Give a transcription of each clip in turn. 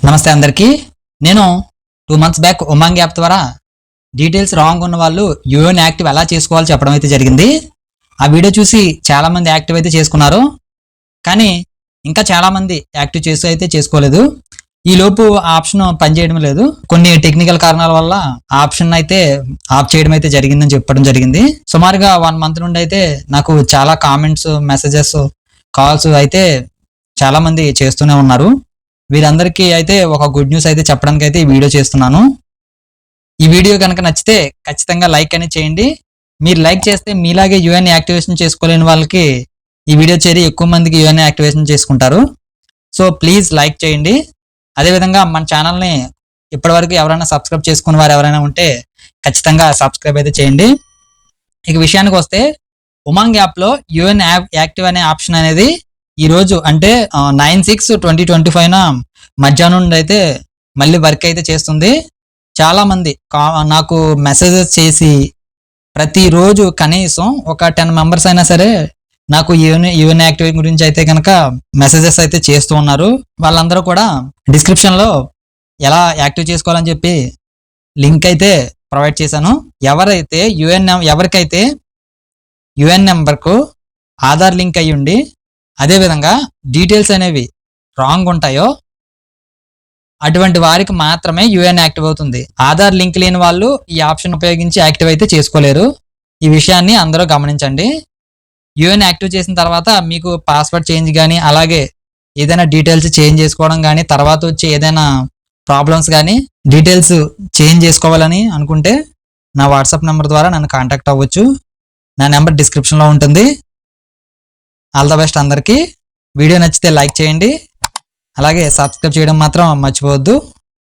నమస్తే అందరికీ. నేను 2 months బ్యాక్ ఉమాంగ్ యాప్ ద్వారా డీటెయిల్స్ రాంగ్ ఉన్న వాళ్ళు యూఎన్ యాక్టివ్ ఎలా చేసుకోవాలో చెప్పడం అయితే జరిగింది. ఆ వీడియో చూసి చాలా మంది యాక్టివ్ అయితే చేసుకున్నారు, కానీ ఇంకా చాలా మంది యాక్టివ్ చేసి అయితే చేసుకోలేదు. ఈ లోపు ఆప్షన్ పనిచేయడం లేదు. కొన్ని టెక్నికల్ కారణాల వల్ల ఆప్షన్ అయితే ఆఫ్ చేయడం అయితే జరిగిందని చెప్పడం జరిగింది. సుమారుగా 1 month నుండి అయితే నాకు చాలా కామెంట్స్, మెసేజెస్, కాల్స్ అయితే చాలా మంది చేస్తూనే ఉన్నారు. వీరందరికీ అయితే ఒక గుడ్ న్యూస్ అయితే చెప్పడానికి అయితే ఈ వీడియో చేస్తున్నాను. ఈ వీడియో కనుక నచ్చితే ఖచ్చితంగా లైక్ అనేది చేయండి. మీరు లైక్ చేస్తే మీలాగే యూఎన్ యాక్టివేషన్ చేసుకోలేని వాళ్ళకి ఈ వీడియో చేరి ఎక్కువ మందికి యూఎన్ యాక్టివేషన్ చేసుకుంటారు. సో ప్లీజ్ లైక్ చేయండి. అదేవిధంగా మన ఛానల్ని ఇప్పటివరకు ఎవరైనా సబ్స్క్రైబ్ చేసుకున్న వారు ఎవరైనా ఉంటే ఖచ్చితంగా సబ్స్క్రైబ్ అయితే చేయండి. ఇక విషయానికి వస్తే, ఉమాంగ్ యాప్లో యూఎన్ యాక్టివ్ అనే ఆప్షన్ అనేది ఈరోజు అంటే 9/6/2025 మధ్యాహ్నం నుండి అయితే మళ్ళీ వర్క్ అయితే చేస్తుంది. చాలామంది నాకు మెసేజెస్ చేసి ప్రతిరోజు కనీసం ఒక 10 members అయినా సరే నాకు యూఎన్ యాక్టివ్ గురించి అయితే కనుక మెసేజెస్ అయితే చేస్తూ ఉన్నారు. వాళ్ళందరూ కూడా డిస్క్రిప్షన్లో ఎలా యాక్టివ్ చేసుకోవాలని చెప్పి లింక్ అయితే ప్రొవైడ్ చేశాను. ఎవరికైతే యూఎన్ నెంబర్కు ఆధార్ లింక్ అయ్యి ఉండి అదేవిధంగా డీటెయిల్స్ అనేవి రాంగ్ ఉంటాయో అటువంటి వారికి మాత్రమే యూఎన్ యాక్టివ్ అవుతుంది. ఆధార్ లింక్ లేని వాళ్ళు ఈ ఆప్షన్ ఉపయోగించి యాక్టివ్ అయితే చేసుకోలేరు. ఈ విషయాన్ని అందరూ గమనించండి. యూఎన్ యాక్టివ్ చేసిన తర్వాత మీకు పాస్వర్డ్ చేంజ్ కానీ, అలాగే ఏదైనా డీటెయిల్స్ చేంజ్ చేసుకోవడం కానీ, తర్వాత వచ్చి ఏదైనా ప్రాబ్లమ్స్ కానీ డీటెయిల్స్ చేంజ్ చేసుకోవాలని అనుకుంటే నా వాట్సాప్ నెంబర్ ద్వారా నన్ను కాంటాక్ట్ అవ్వచ్చు. నా నెంబర్ డిస్క్రిప్షన్లో ఉంటుంది. ఆల్ ద బెస్ట్ అందరికీ. వీడియో నచ్చితే లైక్ చేయండి, అలాగే సబ్స్క్రైబ్ చేయడం మాత్రం మర్చిపోవద్దు.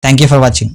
Thank you for watching.